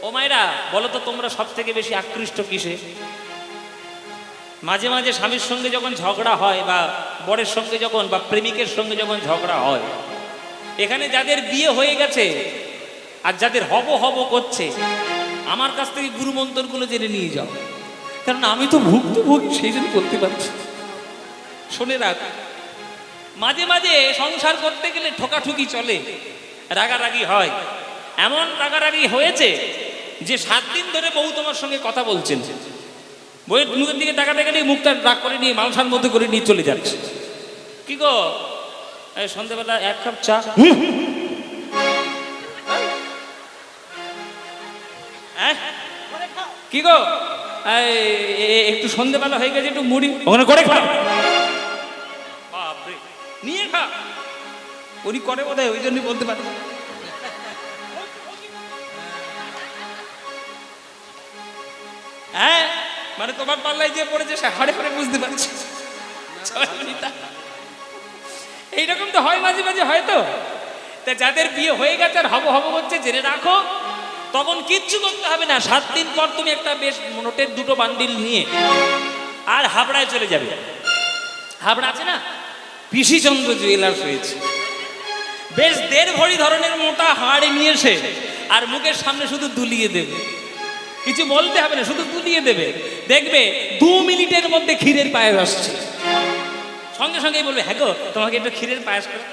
ও মায়েরা বলো তো, তোমরা সব থেকে বেশি আকৃষ্ট কিসে? মাঝে মাঝে স্বামীর সঙ্গে যখন ঝগড়া হয়, বা বরের সঙ্গে যখন, বা প্রেমিকের সঙ্গে যখন ঝগড়া হয়, এখানে যাদের বিয়ে হয়ে গেছে আর যাদের হব হব করছে, আমার কাছ থেকে গুরু মন্ত্রগুলো জেনে নিয়ে যাও, কারণ আমি তো ভুক্তভোগী, সেই জন্য বলতে পারছি। শুনে রাখ, মাঝে মাঝে সংসার করতে গেলে ঠোকাঠুকি চলে, রাগারাগি হয়। এমন রাগারাগি হয়েছে যে 7 দিন ধরে বউ তোমার সঙ্গে কথা বলছেন, বউয়ের মুখের দিকে তাকাতে গেলে মুখটা রাগ করে নিয়ে মালসার মধ্যে করে নিয়ে চলে যাচ্ছে। কি গো, এই সন্ধ্যাবেলা 1 কাপ চা? কি গো, একটু সন্ধ্যাবেলা হয়ে গেছে, একটু মুড়ি ওখানে করে খা। বাপরে, নিয়ে খা। উনি করে বোধহয়, ওই জন্যই বলতে পারে। হ্যাঁ, মানে তোমার পাল্লায় যে পড়েছে সে হাড়ে হাড়ে বুঝতে পারছে। এইরকম তো হয়, মাঝে মাঝে হয়তো। তা যাদের বিয়ে হয়ে গেছে আর হব হব হচ্ছে, জেনে রাখো, তখন কিচ্ছু করতে হবে না। 7 দিন পর তুমি একটা বেশ নোটের 2টো বান্ডিল নিয়ে আর হাবড়ায় চলে যাবে। হাবড়া আছে না, পিসিচন্দ্র জুয়েলার্স হয়েছে, বেশ 1.5 ভরি ধরনের মোটা হাড় নিয়ে এসে আর মুখের সামনে শুধু দুলিয়ে দেবে, কিছু বলতে হবে না, শুধু দুলিয়ে দেবে। দেখবে 2 মিনিটের মধ্যে ক্ষীরের পায়েস আসছে। সঙ্গে সঙ্গেই বলবে, হ্যাঁ গো, তোমাকে একটু ক্ষীরের পায়েস করো।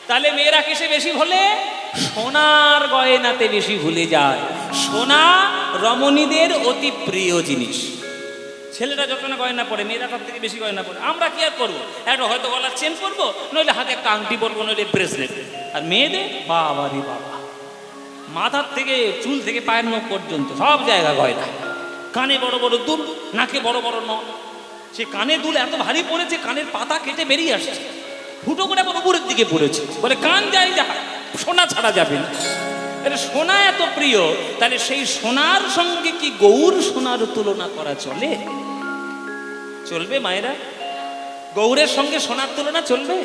তাহলে মেয়েরা কিসে বেশি ভোলে? সোনার গয়নাতে বেশি ভুলে যায়। সোনা রমণীদের অতি প্রিয় জিনিস। ছেলেরা যত না গয়না পরে, মেয়েরা তার থেকে বেশি গয়না পরে। আমরা কি আর করবো, একটা হয়তো গলার চেন পরবো, নইলে হাতে একটা আংটি পরবো, নইলে ব্রেসলেট। আর মেয়েদের বাবারি বাবা, মাথার থেকে চুল থেকে পায়ের নখ পর্যন্ত সব জায়গা গয়না। কানে বড় বড় দুল, নাকে বড় বড় নখ। সে কানে দুল এত ভারী পড়েছে, কানের পাতা কেটে বেরিয়ে আসছে, ফুটো করে উপরের দিকে পড়েছে। বলে কান যাই যা, সোনা ছাড়া যাবে না। সোনা এত প্রিয়, তাহলে সেই সোনার সঙ্গে কি গৌর সোনার তুলনা করা চলে? চলবে মায়েরা? গৌরের সঙ্গে সোনার তুলনা চলবে?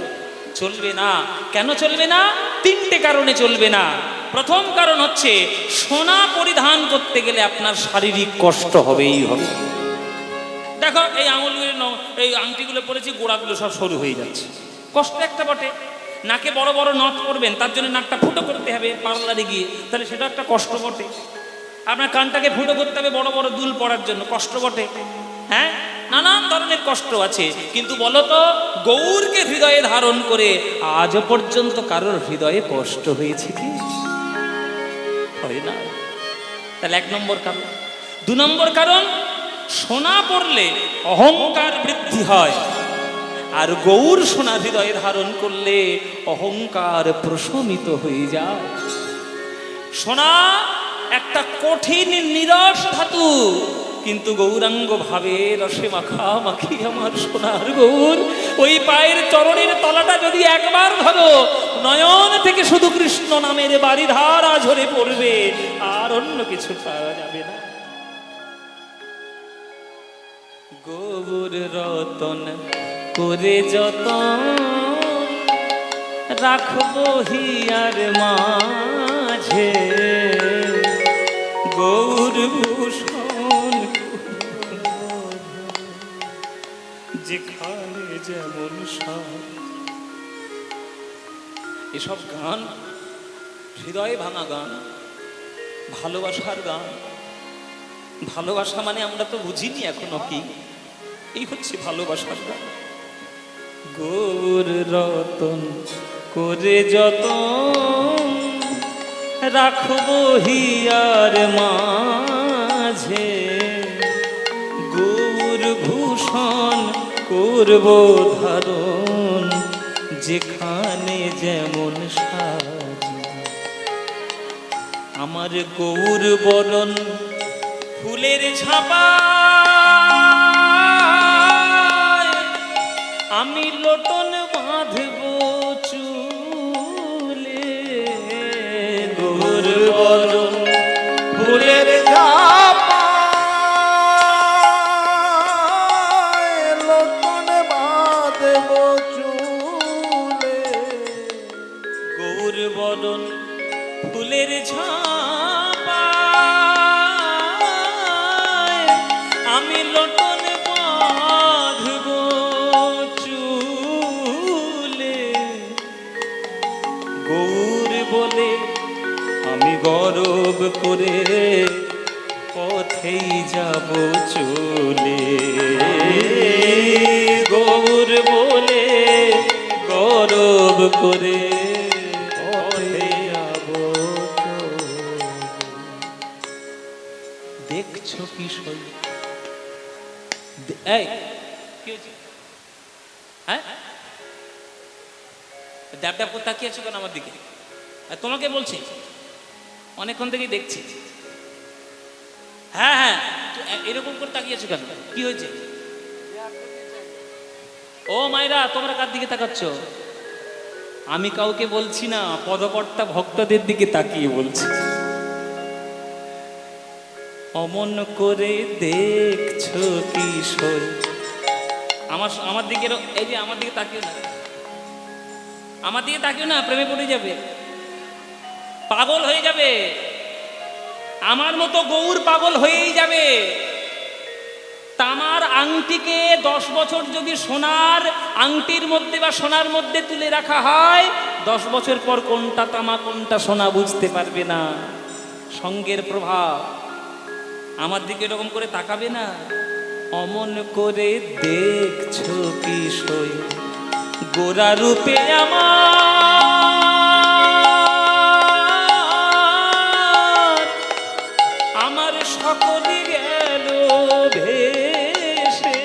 চলবে না। কেন চলবে না? 3টে কারণে চলবে না। প্রথম কারণ হচ্ছে, সোনা পরিধান করতে গেলে আপনার শারীরিক কষ্ট হবেই হবে। দেখো, এই আঙুলগুলো, এই আংটিগুলো পরেছি, গোড়াগুলো সব সরু হয়ে যাচ্ছে, কষ্ট একটা বটে। নাকে বড় বড় নথ পরবেন, তার জন্য নাকটা ফুটো করতে হবে পার্লারে গিয়ে, তাহলে সেটা একটা কষ্ট বটে। আপনার কানটাকে ফুটো করতে হবে বড় বড় দুল পরার জন্য, কষ্ট বটে। হ্যাঁ, নানান ধরনের কষ্ট আছে। কিন্তু বলো তো, গৌরকে হৃদয়ে ধারণ করে আজও পর্যন্ত কারোর হৃদয়ে কষ্ট হয়েছে কি? হয় না। তাহলে 1 নম্বর কারণ। 2 নম্বর কারণ, সোনা পরলে অহংকার বৃদ্ধি হয়, আর গৌর সোনা হৃদয়ে ধারণ করলে অহংকার প্রশমিত হয়ে যায়। সোনা একটা কঠিন নিরস ধাতু, কিন্তু গৌরাঙ্গ ভাবে রসে মাখামাখি আমার সোনার গৌর। ওই পায়ের চরণের তলাটা যদি একবার ধরো, নয়ন থেকে শুধু কৃষ্ণ নামের বারিধারা ঝরে পড়বে, আর অন্য কিছু পাওয়া যাবে না। গৌর রতন করে যতন রাখবো হিয়ার মাঝে, গৌর ভূষণ যেখানে যেমন সব। এসব গান হৃদয়ে ভাঙা গান, ভালোবাসার গান। ভালোবাসা মানে আমরা তো বুঝিনি এখনো কি, এই হচ্ছে ভালোবাসার গান। গৌর রতন করে যতন রাখবো হিয়ার মাঝে, গৌর ভূষণ করব ধারণ যেখানে যেমন সাজ। আমার গৌর বরণ ফুলের ঝাপা, আমি লোটন বাঁধব চুলে। গৌর বরণ ফুলের ঝাপা, লোটন বাঁধব চুলে। গৌর বদন ফুলের ঝাপা, আমি লোটন বাঁধব চুলে, গৌর বলে আমি গরব করে পথেই যাব চলে, গৌর বলে গরব করে পথে যাব চলে। দেখছো কি সই? এই কি হয়েছে? হ্যাঁ, ড্যাব ড্যাব করে তাকিয়ে আছো কেন আমার দিকে? তোমাকে বলছি, অনেকক্ষণ থেকেই দেখছি। হ্যাঁ হ্যাঁ, এরকম করে তাকিয়েছো কেন? কি হয়েছে? ও মায়েরা, তোমরা কার দিকে তাকাচ্ছ? আমি কাউকে বলছি না, পদকর্তা ভক্তদের দিকে তাকিয়ে বলছি। অমন করে দেখছো কি সই? আমার দিকে, এই যে আমার দিকে তাকিও না, আমার দিকে তাকিও না, প্রেমে পড়ে যাবে, পাগল হয়ে যাবে, আমার মতো গৌর পাগল হয়েই যাবে। তামার আংটিকে 10 বছর যদি সোনার আংটির মধ্যে বা সোনার মধ্যে তুলে রাখা হয়, 10 বছর পর কোনটা তামা কোনটা সোনা বুঝতে পারবে না। সঙ্গের প্রভাব। আমার দিকে এরকম করে তাকাবে না। অমন করে দেখছো কি সই? গোরা রূপে আমার সকলই গেল ভেসে,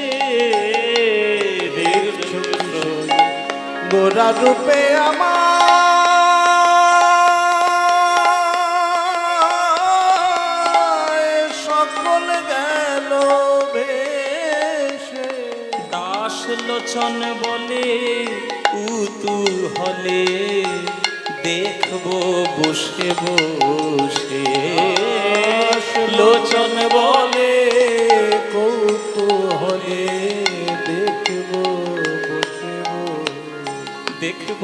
গোরা রূপে আমার সকল গেল ভেসে। দাস লোচন বলে উতু হলে দেখবো বসে বসে, লোচন বলে কৌতূহলে দেখব বসে দেখব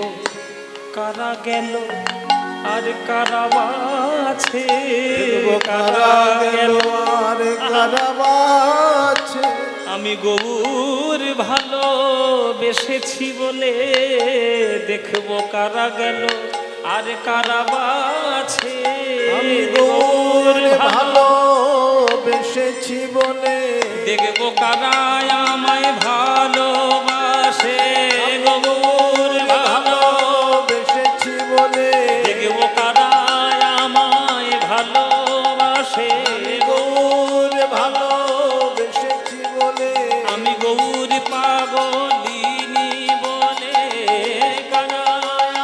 কারা গেল আর কারা আছে, কারা গেল আর কারা বাছে। আমি গৌর ভালো বেসেছি বলে দেখব কারা গেল আর কারা আছে। আমি গৌর ভালো বেসেছি বলে দেখব কারা আমায় ভালোবাসে, গৌর ভালো বেসেছি বলে দেখব কারা আমায় ভালোবাসে, গৌর ভালো বেসেছি বলে আমি গৌর পাগলিনী বলে কারা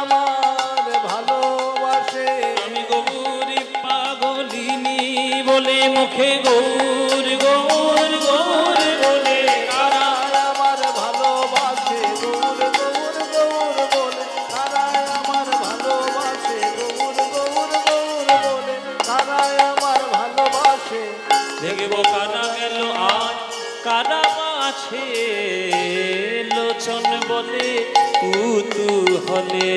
আমার ভালোবাসে। আমি গৌর পাগলিনী বলে মুখে গৌর গৌর গৌর বলে কারা আমার ভালোবাসে গৌর গৌর গৌর বলে, তারাই আমার ভালোবাসে গৌর গৌর গৌর বলে, তারাই আমার ভালোবাসে। দেখব কারা গেল আর কারা আছে, লোচন বলে উতু হলে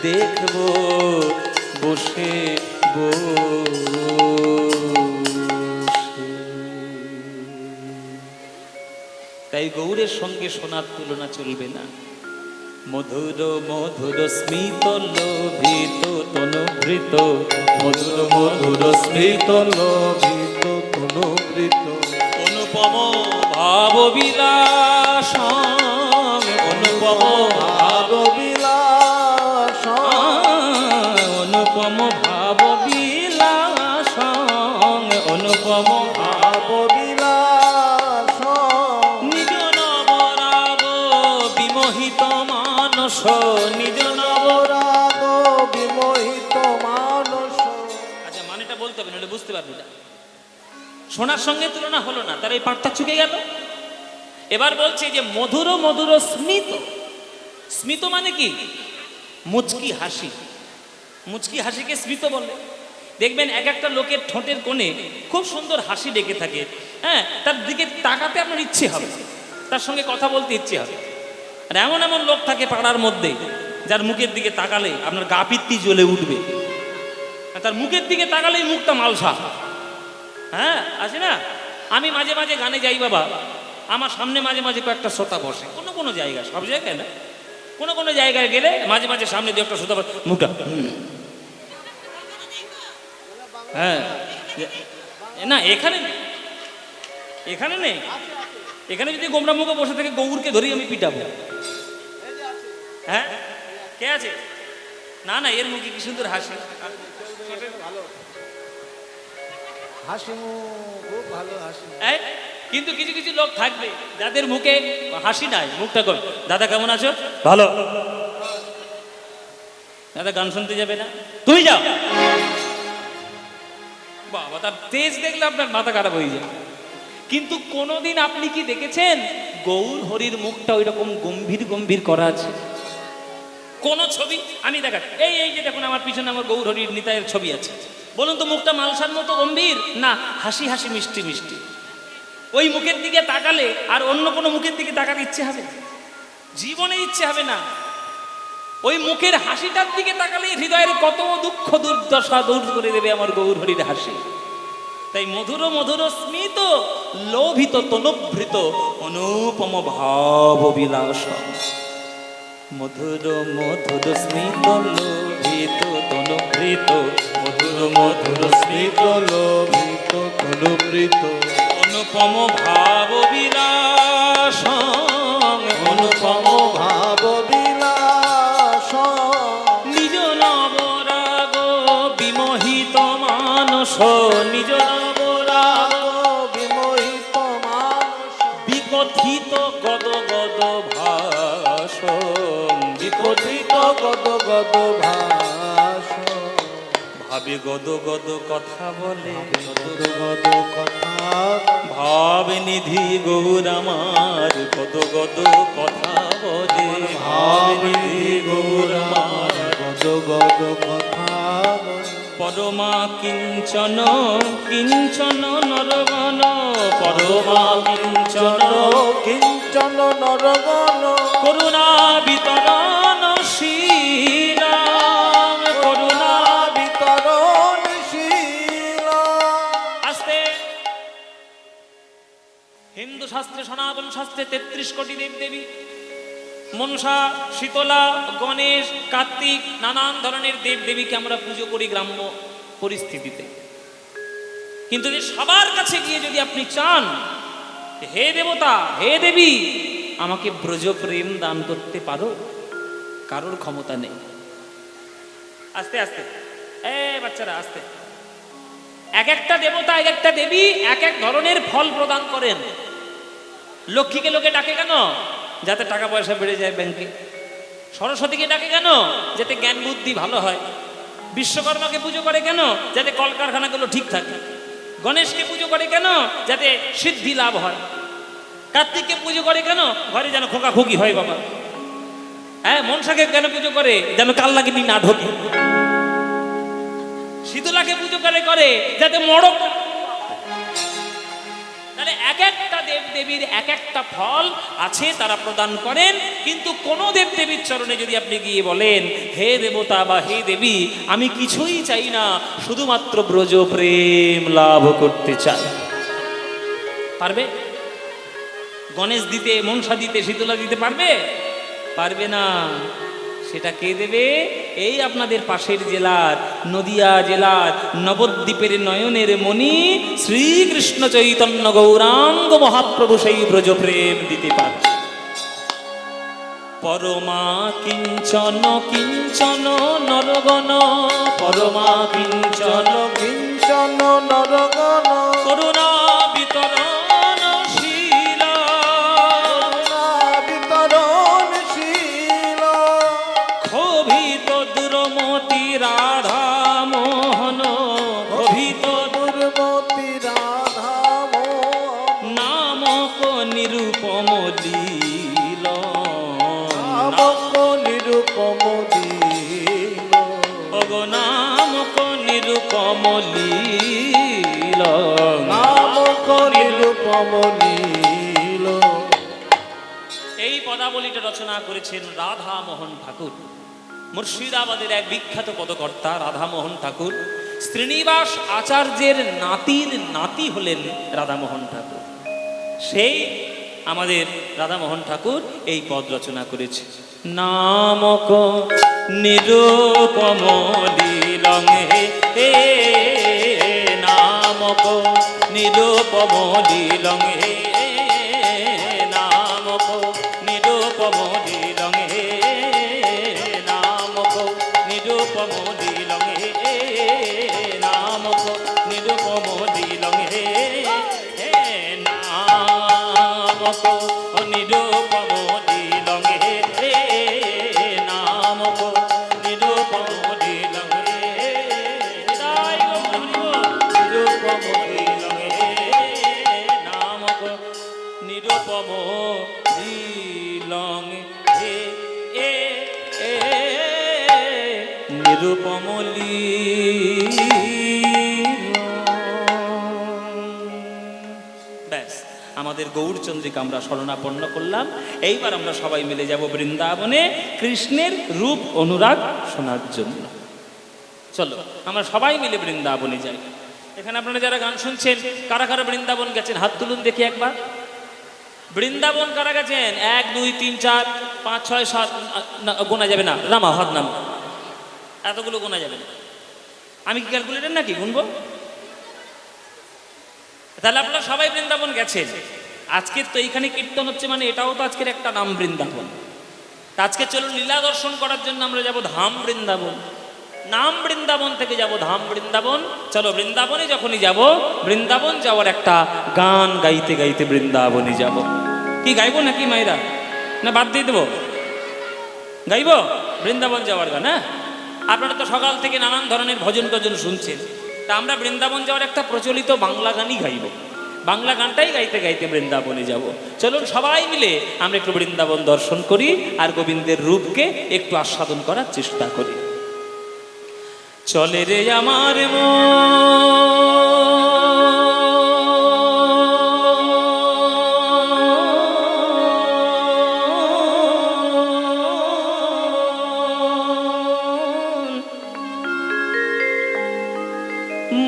দেখব বসে তাই গৌরের সঙ্গে সোনার তুলনা চলবে না। মধুর মধুর স্মিত লোভিত তনুভৃত, মধুর মধুর স্মিত লোভিত তনুবৃত, অনুপম ভাব বিলাস, অনুপম ভাব বিলাস, অনুপম ভাব বিলাস, অনুপম ভাব বিলাস, নিজ নবরাব বিমোহিত মানস, নিজ রাগ বিমোহিত মানস। আচ্ছা, মানেটা বলতে হবে, নাহলে বুঝতে পারবি না। সোনার সঙ্গে তুলনা হলো না, তার এই পাঠটা চুকে গেল। এবার বলছে যে মধুর মধুর স্মিত। স্মিত মানে কি? মুচকি হাসি। মুচকি হাসিকে স্মিত বলে। দেখবেন এক একটা লোকের ঠোঁটের কোণে খুব সুন্দর হাসি ডেকে থাকে। হ্যাঁ, তার দিকে তাকাতে আপনার ইচ্ছে হবে, তার সঙ্গে কথা বলতে ইচ্ছে হবে। আর এমন এমন লোক থাকে পাড়ার মধ্যে, যার মুখের দিকে তাকালে আপনার গা পিত্তি জ্বলে উঠবে, আর তার মুখের দিকে তাকালেই মুখটা মালসা। হ্যাঁ, আছে না? আমি মাঝে মাঝে গানে যাই বাবা, আমার সামনে মাঝে মাঝে কয়েকটা শ্রোতা বসে, কোনো কোনো জায়গায়, সব জায়গায় না, কোনো কোনো জায়গায় গেলে মাঝে মাঝে সামনে দু একটা শ্রোতা বসে, মুখটা হ্যাঁ না, এখানে নেই, এখানে নেই। এখানে যদি গোমরা মুখে বসে থেকে গৌরকে ধরি আমি পিটাবো। হ্যাঁ, কে আছে? না না, এর মুখে কি সুন্দর হাসি, হাসি খুব ভালো হাসি। এই, কিন্তু কিছু কিছু লোক থাকবে যাদের মুখে হাসি নাই, মুখটা কম। দাদা কেমন আছো? ভালো। দাদা গান শুনতে যাবে না? তুই যাও। বাবা, তার তেজ দেখলে আপনার মাথা খারাপ হয়ে যায়। কিন্তু কোনোদিন আপনি কি দেখেছেন গৌর হরির মুখটা ওই রকম গম্ভীর গম্ভীর করা আছে? কোন ছবি আমি দেখা, এই এই যে দেখুন আমার পিছনে আমার গৌর হরির নিতাইয়ের ছবি আছে, বলুন তো মুখটা মালসার মতো গম্ভীর না হাসি হাসি মিষ্টি মিষ্টি? ওই মুখের দিকে তাকালে আর অন্য কোনো মুখের দিকে তাকাতে ইচ্ছে হবে? জীবনে ইচ্ছে হবে না। ওই মুখের হাসিটার দিকে তাকালে হৃদয়ের কত দুঃখ দুর্দশা দূর করে দেবে আমার গৌর হরির হাসি। তাই মধুর মধুর স্মিত লোভিত তনুভৃত অনুপম ভাব বিলাস, মধুর মধুর স্মিত লোভিত তনুভৃত, মধুর মধুর স্মিত লোভিত তনুভৃত, অনুপম ভাব বিলাস, অনুপম ভাব বিলাস, নিজ নবরাগ বিমোহিত মানস, নিজ নবরাগ বিমোহিত মানস, বিকথিত গদ গদ ভাস, বিকথিত গদ গদ ভাস, ভাবে গদ গদ কথা বলে, গদ গদ কথা, ভাব নিধি গৌর আমার গদ গদ কথা বলে, ভাব নিধি গৌর আমার গদ গদ কথা, পরমা কিঞ্চন কিঞ্চন নরগণ, পরমা কিঞ্চন কিঞ্চন নরগণ, করুণা বিতরণশীল, করুণা বিতরণশীল। আস্তে। হিন্দু শাস্ত্রে সনাতন শাস্ত্রে ৩৩ কোটি দেব দেবী, মনসা, শীতলা, গণেশ, কার্তিক, নানান ধরনের দেব দেবীকে আমরা পুজো করি গ্রাম্য পরিস্থিতিতে। কিন্তু যে সবার কাছে গিয়ে যদি আপনি চান, হে দেবতা, হে দেবী, আমাকে ব্রজ প্রেম দান করতে পারো, কারোর ক্ষমতা নেই। আস্তে আস্তে, বাচ্চারা আস্তে। এক একটা দেবতা, এক একটা দেবী এক এক ধরনের ফল প্রদান করেন। লক্ষ্মীকে লোকে ডাকে কেন? যাতে টাকা পয়সা বেড়ে যায় ব্যাংকে। সরস্বতীকে ডাকে কেন? যাতে জ্ঞান বুদ্ধি ভালো হয়। বিশ্বকর্মাকে পুজো করে কেন? যাতে কলকারখানাগুলো ঠিক থাকে। গণেশকে পুজো করে কেন? যাতে সিদ্ধি লাভ হয়। কার্তিককে পুজো করে কেন? ঘরে যেন খোকাখুকি হয় বাবা। হ্যাঁ, মনসাকে কেন পুজো করে? যেন কাল্লাগিনি না ঢোকে। শীতলাকে পুজো করে যাতে মড়ক। তাহলে এক একটা দেব দেবীর এক একটা ফল আছে, তারা প্রদান করেন। কিন্তু কোন দেব দেবীর চরণে যদি আপনি গিয়ে বলেন, হে দেবতা বা হে দেবী, আমি কিছুই চাই না, শুধুমাত্র ব্রজ প্রেম লাভ করতে চাই, পারবে? গণেশ দিতে, মনসা দিতে, শীতলা দিতে পারবে? পারবে না। সেটা কে দেবে? এই আপনাদের পাশের জেলার, নদিয়া জেলার নবদ্বীপের নয়নের মণি শ্রীকৃষ্ণ চৈতন্য গৌরাঙ্গ মহাপ্রভু সেই ব্রজ প্রেম দিতে পারে। পরমা কিঞ্চন কিঞ্চন নরগণ, পরমা কিঞ্চন কিঞ্চন নরগণ, করুণা বিতরণশীল, বিতরণশীল, ক্ষোভিত দুর্মতি রাধা মোহন, ক্ষোভিত দুর্মতি রাধা মোহন, নামক নিরূপম লীল, নামক নিরূপম লীল, নামক নিরূপম লীল, নামক নিরূপম লীল। এই পদাবলীটা রচনা করেছেন রাধা মোহন ঠাকুর। মুর্শিদাবাদের এক বিখ্যাত পদকর্তা রাধামোহন ঠাকুর, শ্রীনিবাস আচার্যের নাতির নাতি হলেন রাধামোহন ঠাকুর। সেই আমাদের রাধামোহন ঠাকুর এই পদ রচনা করেছে। নামক নিরুপম লীলঙে হে, নামক নিরুপম লীলঙে, নামক নিরুপম লীলঙে, নামক নিরুপম লীলঙে, নামক নিরুপম লীলঙে, নামক নিরুপম লীলঙে, নামক নিরুপম লীলঙে, নিরুপম লীলঙে, নামক নিরুপম লীলঙে, নিরুপম ব্যাস, আমাদের গৌরচন্দ্রিকা আমরা শরণাপন্ন করলাম। এইবার আমরা সবাই মিলে যাব বৃন্দাবনে কৃষ্ণের রূপ অনুরাগ শোনার জন্য। চলো আমরা সবাই মিলে বৃন্দাবনে যাই। এখানে আপনারা যারা গান শুনছেন, কারা কারা বৃন্দাবন গেছেন হাত তুলুন দেখি একবার। বৃন্দাবন কারা গেছেন? 1 2 3 4 5 6 7, গোনা যাবে না, নামা হাত নাম, এতগুলো গোনা যাবে না। আমি কি ক্যালকুলেটর নাকি গুনবো? তাহলে আপনারা সবাই বৃন্দাবন গেছেন। আজকের তো এইখানে কীর্তন হচ্ছে, মানে এটাও তো আজকের একটা নাম বৃন্দাবন। আজকে চলুন লীলা দর্শন করার জন্য আমরা যাব ধাম বৃন্দাবন। নাম বৃন্দাবন থেকে যাব ধাম বৃন্দাবন। চলো বৃন্দাবনে যখনই যাব, বৃন্দাবন যাওয়ার একটা গান গাইতে গাইতে বৃন্দাবনে যাব। কি গাইবো নাকি মায়েরা, না বাদ দিয়ে দেবো? গাইব বৃন্দাবন যাওয়ার গান। হ্যাঁ, আপনারা তো সকাল থেকে নানান ধরনের ভজন টজন শুনছেন, তা আমরা বৃন্দাবন যাওয়ার একটা প্রচলিত বাংলা গানই গাইব। বাংলা গানটাই গাইতে গাইতে বৃন্দাবনে যাব। চলুন সবাই মিলে আমরা একটু বৃন্দাবন দর্শন করি আর গোবিন্দের রূপকে একটু আস্বাদন করার চেষ্টা করি। চলে রে আমার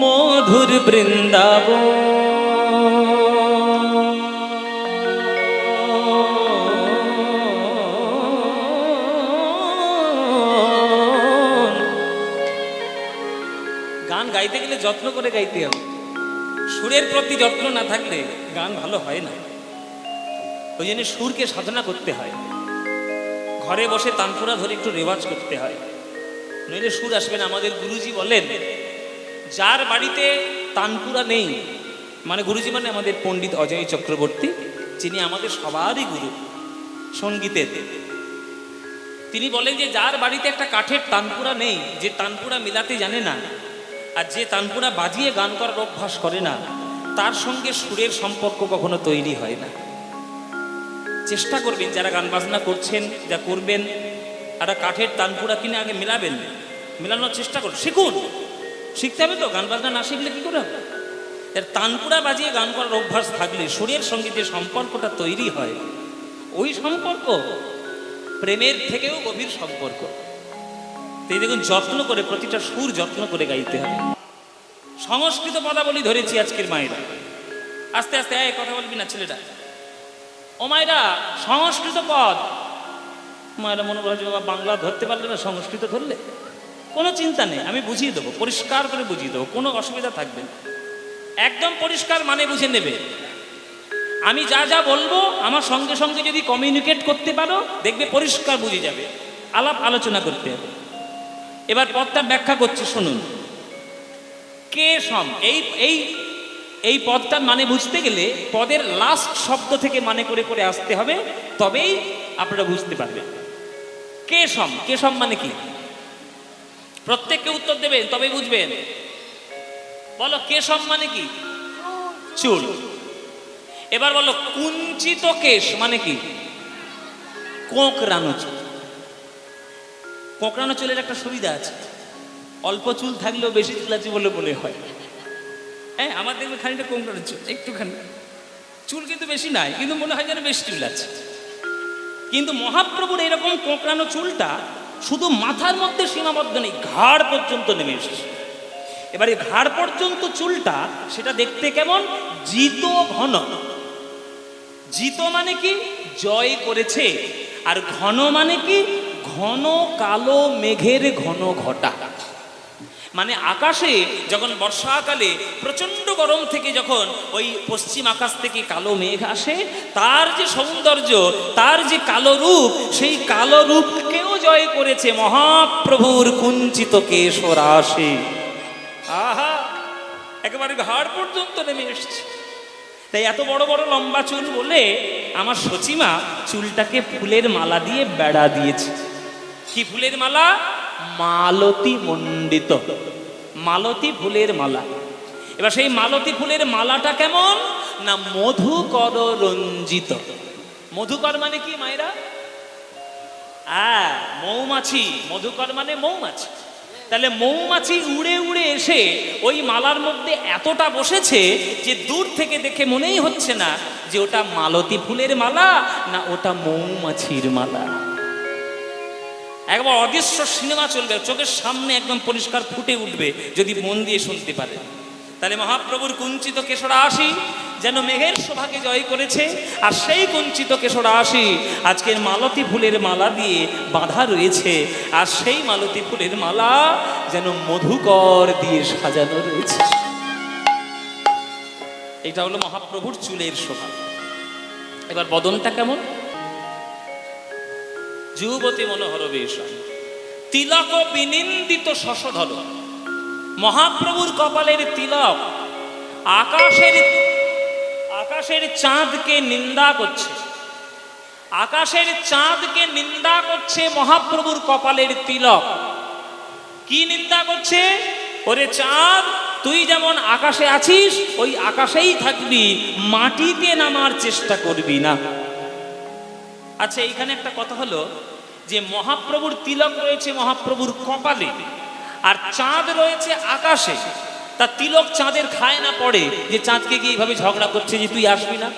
মধুর বৃন্দাবন, গান গাইতে গেলে যত্ন করে গাইতে হবে। সুরের প্রতি যত্ন না থাকলে গান ভালো হয় না। ওই জন্য সুরকে সাধনা করতে হয়, ঘরে বসে তানপুরা ধরে একটু রেওয়াজ করতে হয়, নইলে সুর আসবে না। আমাদের গুরুজি বলেন, যার বাড়িতে তানপুরা নেই, মানে গুরুজি মানে আমাদের পণ্ডিত অজয় চক্রবর্তী, যিনি আমাদের সবারই গুরু সঙ্গীতের, তিনি বলেন যে যার বাড়িতে একটা কাঠের তানপুরা নেই, যে তানপুরা মিলাতে জানে না, আর যে তানপুরা বাজিয়ে গান করার অভ্যাস করে না, তার সঙ্গে সুরের সম্পর্ক কখনো তৈরি হয় না। চেষ্টা করবেন যারা গান বাজনা করছেন, যা করবেন, একটা কাঠের তানপুরা কিনে আগে মিলাবেন, মেলানোর চেষ্টা করুন, শিখুন। শিখতে হবে তো, গান বাজনা না শিখলে কি করে হবে? তানপুরা বাজিয়ে গান করার অভ্যাস থাকলে সুরের সঙ্গে যে সম্পর্কটা তৈরি হয়, ওই সম্পর্ক প্রেমের থেকেও গভীর সম্পর্ক। তাই দেখুন, যত্ন করে প্রতিটা সুর যত্ন করে গাইতে হবে। সংস্কৃত পদাবলী ধরেছি আজকের মায়েরা, আস্তে আস্তে কথা বলবি না ছেলেটা। ও মায়েরা, সংস্কৃত পদ, মায়েরা মনে করছে বাবা বাংলা ধরতে পারলে না, সংস্কৃত ধরলে কোনো চিন্তা নেই, আমি বুঝিয়ে দেবো, পরিষ্কার করে বুঝিয়ে দেবো, কোনো অসুবিধা থাকবে না। একদম পরিষ্কার মানে বুঝে নেবে। আমি যা যা বলবো আমার সঙ্গে সঙ্গে যদি কমিউনিকেট করতে পারো, দেখবে পরিষ্কার বুঝে যাবে। আলাপ আলোচনা করতে হবে। এবার পদটা ব্যাখ্যা করছি, শুনুন। কে সম, এই পদটার মানে বুঝতে গেলে পদের লাস্ট শব্দ থেকে মানে করে করে আসতে হবে, তবেই আপনারা বুঝতে পারবেন। কে সম, কে সম মানে কি? প্রত্যেককে উত্তর দেবেন তবেই বুঝবেন। বলো কেশম মানে কি? চুল। এবার বলো কুঞ্চিত কেশ মানে কি? কোঁকড়ানো চুল। কোঁকড়ানো চুলের একটা সুবিধা আছে, অল্প চুল থাকলেও বেশি চুল আছে বলে বলে হয়। হ্যাঁ, আমার দেখবে খানিকটা কোঁকড়ানো চুল, একটুখানি চুল কিন্তু বেশি নাই, কিন্তু মনে হয় যেন বেশি চুল আছে। কিন্তু মহাপ্রভুর এরকম কোঁকড়ানো চুলটা শুধু মাথার মধ্যে সীমাবদ্ধ নেই, ঘাড় পর্যন্ত নেমে এসেছে। এবারে ঘাড় পর্যন্ত চুলটা সেটা দেখতে কেমন? জিত ঘন। জিত মানে কি? জয় করেছে। আর ঘন মানে কি? ঘন কালো মেঘের ঘন ঘটা। মানে আকাশে যখন বর্ষাকালে প্রচন্ড গরম থেকে যখন ওই পশ্চিম আকাশ থেকে কালো মেঘ আসে, তার যে সৌন্দর্য, তার যে কালো রূপ, সেই কালো রূপকেও জয় করেছে মহাপ্রভুর কুঞ্চিত কেশরাশি। আহা, একেবারে ঘাড় পর্যন্ত নেমে এসছে। তাই এত বড় বড় লম্বা চুল বলে আমার সচিমা চুলটাকে ফুলের মালা দিয়ে বেড়া দিয়েছে। কি ফুলের মালা? মালতী মণ্ডিত, মালতী ফুলের মালা। এবার সেই মালতী ফুলের মালাটা কেমন? না মধুকর রঞ্জিত। মধুকর মানে কি মায়েরা? মৌমাছি। মধুকর মানে মৌমাছি। তাহলে মৌমাছি উড়ে উড়ে এসে ওই মালার মধ্যে এতটা বসেছে যে দূর থেকে দেখে মনেই হচ্ছে না যে ওটা মালতী ফুলের মালা না ওটা মৌমাছির মালা। একবার অদৃশ্য সিনেমা চলবে, চোখের সামনে একদম পরিষ্কার ফুটে উঠবে যদি মন দিয়ে শুনতে পারে। তাহলে মহাপ্রভুর কুঞ্চিত কেশরাশি যেন মেঘের শোভাকে জয় করেছে, আর সেই কুঞ্চিত কেশরাশি আজকের মালতী ফুলের মালা দিয়ে বাঁধা রয়েছে, আর সেই মালতী ফুলের মালা যেন মধুকর দিয়ে সাজানো রয়েছে। এটা হলো মহাপ্রভুর চুলের শোভা। এবার বদনটা কেমন? যুবতী মনোহর বেশ, তিলক বিনিন্দিত শশধর। মহাপ্রভুর কপালের তিলক আকাশের চাঁদকে নিন্দা করছে। আকাশের চাঁদকে নিন্দা করছে মহাপ্রভুর কপালের তিলক। কি নিন্দা করছে? ওরে চাঁদ, তুই যেমন আকাশে আছিস ওই আকাশেই থাকবি, মাটিতে নামার চেষ্টা করবি না। আচ্ছা, এইখানে একটা কথা হলো যে মহাপ্রভুর তিলক রয়েছে মহাপ্রভুর কপালে, আর চাঁদ রয়েছে আকাশে। তা তিলক চাঁদের খায় না পড়ে যে চাঁদকে গিয়ে এইভাবে ঝগড়া করছে যে তুই আসবি না?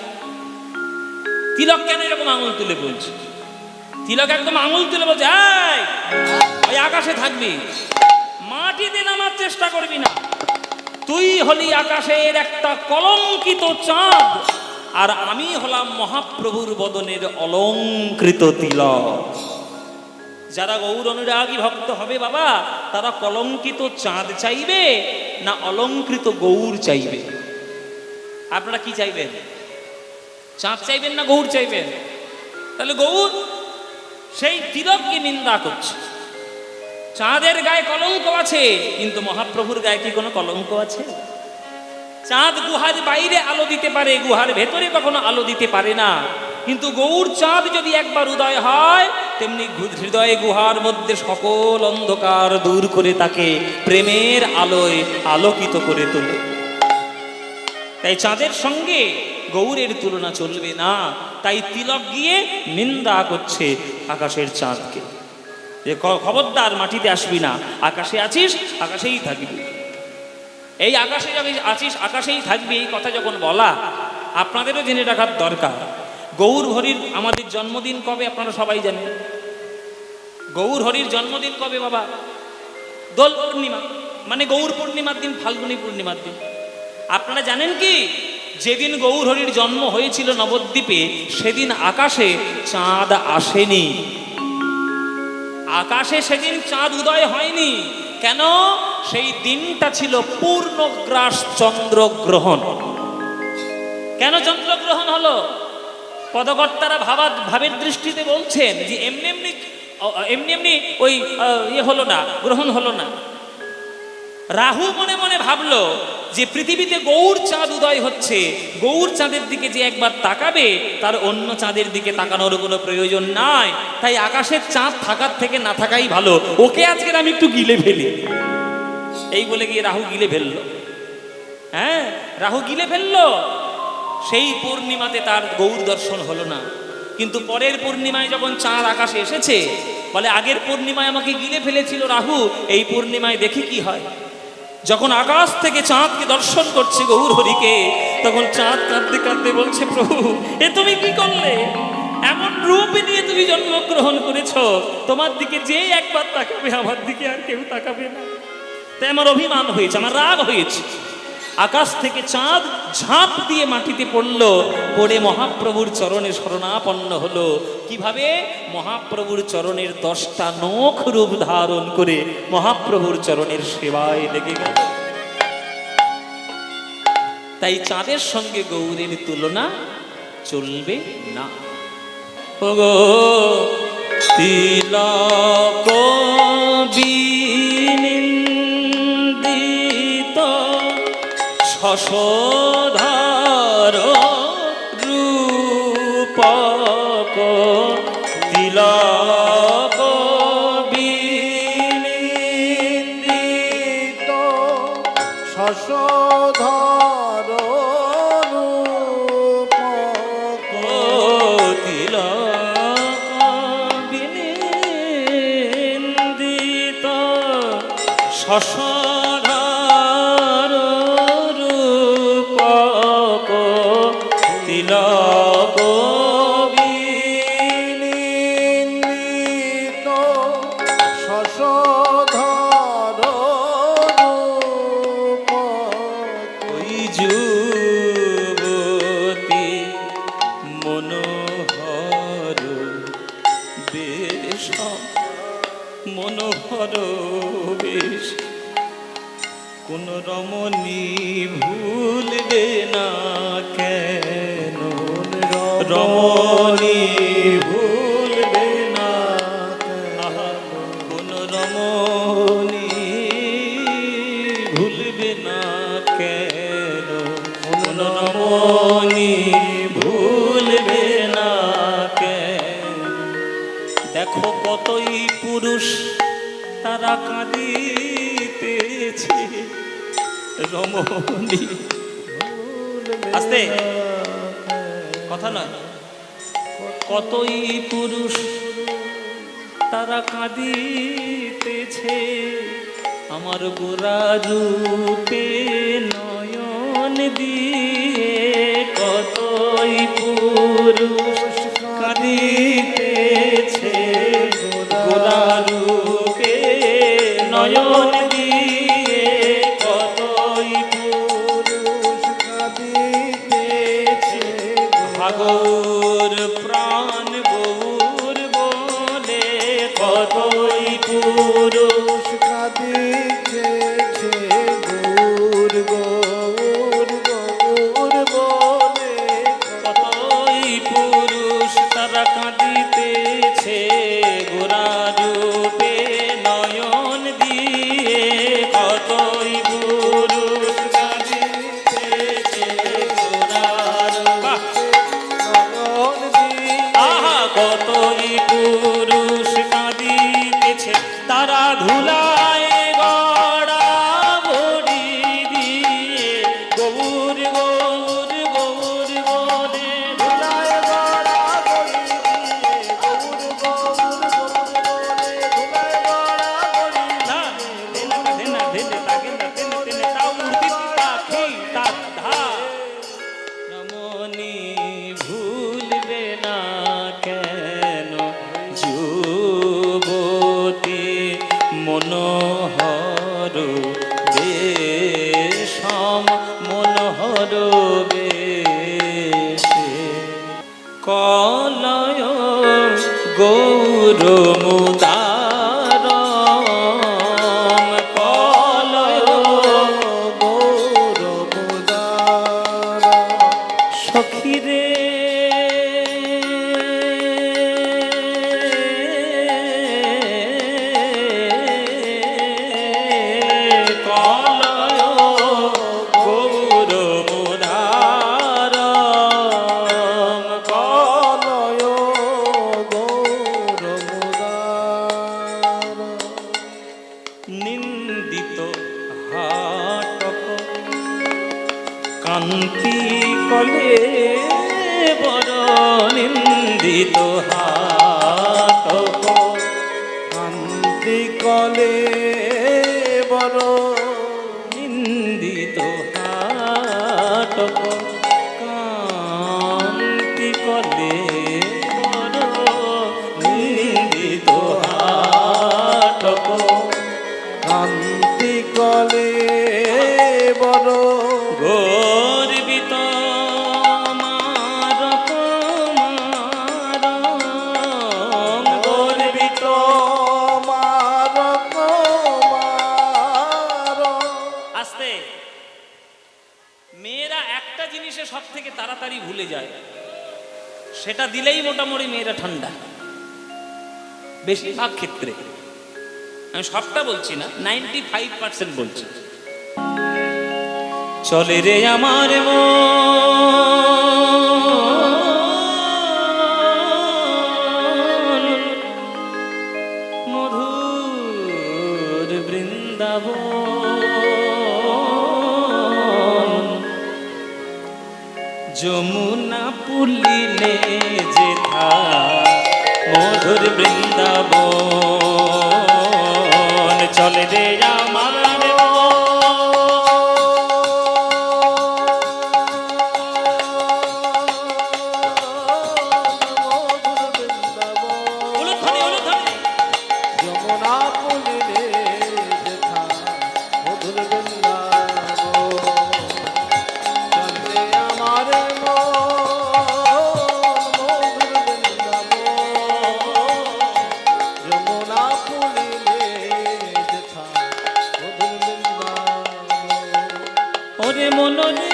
তিলক কেন এরকম আঙুল তুলে বলছে? তিলক একদম আঙুল তুলে বলছে, ওই আকাশে থাকবি, মাটিতে নামার চেষ্টা করবি না। তুই হলি আকাশের একটা কলঙ্কিত চাঁদ, আর আমি হলাম মহাপ্রভুর বদনের অলঙ্কৃত তিলক। যারা গৌর অনুরাগী ভক্ত হবে বাবা, তারা কলঙ্কিত চাঁদ চাইবে না অলঙ্কৃত গৌর চাইবে? আপনারা কি চাইবেন? চাঁদ চাইবেন না গৌর চাইবেন? তাহলে গৌর সেই তিলককে নিন্দা করছে। চাঁদের গায়ে কলঙ্ক আছে, কিন্তু মহাপ্রভুর গায়ে কি কোনো কলঙ্ক আছে? চাঁদ গুহার বাইরে আলো দিতে পারে, গুহার ভেতরে কখনো আলো দিতে পারে না। কিন্তু গৌর চাঁদ যদি একবার উদয় হয়, তেমনি হৃদয়ে গুহার মধ্যে সকল অন্ধকার দূর করে তাকে প্রেমের আলোয় আলোকিত করে তোলে। তাই চাঁদের সঙ্গে গৌরের তুলনা চলবে না। তাই তিলক গিয়ে নিন্দা করছে আকাশের চাঁদকে, যে খবরদার মাটিতে আসবি না, আকাশে আছিস আকাশেই থাকবি। এই আকাশে যখন আছিস আকাশেই থাকবি, এই কথা যখন বলা, আপনাদেরও জেনে রাখার দরকার। গৌর হরির আমাদের জন্মদিন কবে আপনারা সবাই জানেন? গৌর হরির জন্মদিন কবে বাবা? দোল পূর্ণিমা, মানে গৌর পূর্ণিমার দিন, ফাল্গুনী পূর্ণিমার দিন। আপনারা জানেন কি, যেদিন গৌর হরির জন্ম হয়েছিল নবদ্বীপে, সেদিন আকাশে চাঁদ আসেনি। আকাশে সেদিন চাঁদ উদয় হয়নি। কেন? সেই দিনটা ছিল পূর্ণগ্রাস চন্দ্রগ্রহণ। কেন চন্দ্রগ্রহণ হলো? পদকর্তারা ভাবের দৃষ্টিতে বলছেন যে এমনি এমনি ওই হলো না, গ্রহণ হলো না। রাহু মনে মনে ভাবলো যে পৃথিবীতে গৌর চাঁদ উদয় হচ্ছে, গৌর চাঁদের দিকে যে একবার তাকাবে তার অন্য চাঁদের দিকে তাকানোর কোনো প্রয়োজন নাই। তাই আকাশের চাঁদ থাকার থেকে না থাকাই ভালো, ওকে আজকের আমি একটু গিলে ফেলি। এই বলে গিয়ে রাহু গিলে ফেললো। রাহু গিলে ফেললো। সেই পূর্ণিমাতে তার গৌর দর্শন হলো না। কিন্তু পরের পূর্ণিমায় যখন চাঁদ আকাশে এসেছে, বলে আগের পূর্ণিমায় আমাকে গিলে ফেলেছিল রাহু, এই পূর্ণিমায় দেখি কি হয়। যখন আকাশ থেকে চাঁদকে দর্শন করছে গৌর হরিকে, তখন চাঁদ কাঁদতে কাঁদতে বলছে, প্রভু এ তুমি কি করলে? এমন রূপ নিয়ে তুমি জন্মগ্রহণ করেছো, তোমার দিকে যে একবার তাকাবে আমার দিকে আর কেউ তাকাবে না। তাই আমার অভিমান হয়েছে, আমার রাগ হয়েছে। আকাশ থেকে চাঁদ ঝাঁপ দিয়ে মাটিতে পড়লো, পড়ে মহাপ্রভুর চরণে শরণাপন্ন হলো। কিভাবে? মহাপ্রভুর চরণের 10টা নখ রূপ ধারণ করে মহাপ্রভুর চরণের সেবায় লেগে গেল। তাই চাঁদের সঙ্গে গৌরের তুলনা চলবে না। ওগো তিলক বিনিন্দিত শশধর রূপক, তিলক বিনিন্দিত শশধর রূপক, তিলক বিনিন্দিত শশধর রূপক, তিলক বিনিন্দিত শশধর রূপক, ওই যুবতী মনোহর বেশ, মনোহর বেশ, কোন রমণী ভুলবে না কেন, রমণী ভুলবে না কোন রমণী ভুলবে না কেন, কোন রমণী ভুলবে না কেন। দেখো কতই পুরুষ তারা কাঁদিতেছে, রমণী আস্তে কথা নয়, কতই পুরুষ তারা কাঁদিতেছে, আমার গোরা রূপে নয়ন দিয়ে কতই পুরুষ কাঁদিতেছে, গোরা রূপে নয়ন দিয়ে কতই পুরুষ কাঁদিতেছে, ভাগর প্রাণ গৌর বলে কতই পুরুষ কাঁদিতেছে, গৌর গৌর গৌর বলে কতই পুরুষ তারা কাঁদিতেছে, গোরা রূপে নয়ন দিয়ে কতই পুরুষ কাঁদিতেছে, গোরা রূপে নয়ন দিয়ে আহা কতই পুরুষ কাঁদিতেছে, তারা ধুলায় গড়া ভরি দিয়ে গৌর গৌর গৌর বলে ধুলায় গড়া গড়ি দিয়ে, গৌর গৌর গৌর বলে ধুলায় গড়া গড়ি না দেনা দেনা দেনে তাকে না দেনে দেনে তাও মূর্তি তাকে তার ধা রমণী ভুলবে না কেন, যুবতী মনোহর বেশম, মনোহর বেশে কলয় গৌর মুদারম, কলয় গৌর মুদারা সখিরে কলয় গৌর মুদারম, কলয় গৌর মুদারা নিন্দিত হাটক কান্তি কলে বড়, নিন্দিত হাটক শান্তি কলে বড়, নিন্দিত হাটক কান্তি কলে বড়, শান্তি কলে বড় গর্বিত গর্বিত মার কুমার। আস্তে। মেয়েরা একটা জিনিসে সব থেকে তাড়াতাড়ি ভুলে যায়, সেটা দিলেই মোটামুটি মেয়েরা ঠান্ডা, বেশিরভাগ ক্ষেত্রে। আমি সবটা বলছি না, 95% বলছি। চলে রে আমার মন মধুর বৃন্দাবন, যমুনা পুলিনে যেথা মধুর বৃন্দাবন। চলে রে আমার যমুনা পুলিনে যেথা মধুর বৃন্দাবন। চলে আমার মধুর বৃন্দাবন। যমুনা পুলিনে যেথা মধুর বৃন্দাবন। ওরে মনরে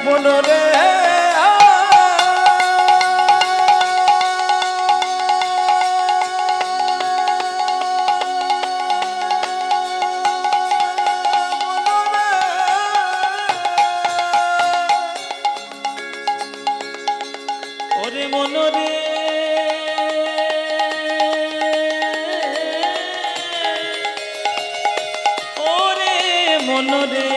মনরে ওরে মনরে ওরে মনরে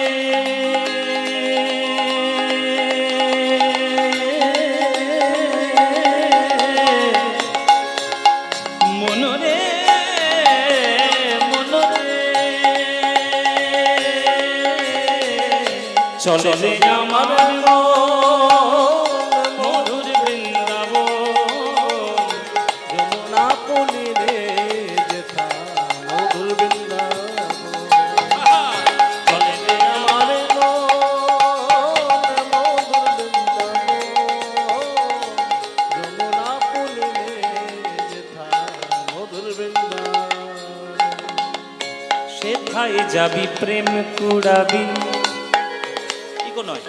মনরে মনরে চলে আমার মধুর বৃন্দাবন। যমুনা পুলিনে যেথা মধুর বৃন্দাবন। চলে রে আমার মধুর বৃন্দাবন। যমুনা পুলিনে যেথা মধুর বৃন্দাবন। সেথায় যাবি প্রেম কুড়াবি, ইকো নয়।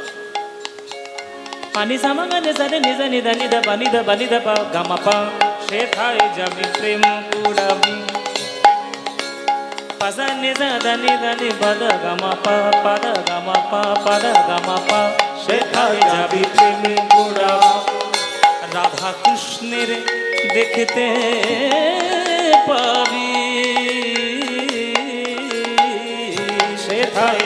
পানি সামা গানে জানে নিজা নিদা নিদা পানি দা বানি দা পা গামা পা। সেথায় যাবি প্রেম কুড়াবি, পাজা নিজা দানি দানি বাদা গামা পা পাদা গামা পা পাদা গামা পা। সেথায় যাবি প্রেম কুড়াবি, রাধা কৃষ্ণের দেখতে পাবি। সেথায়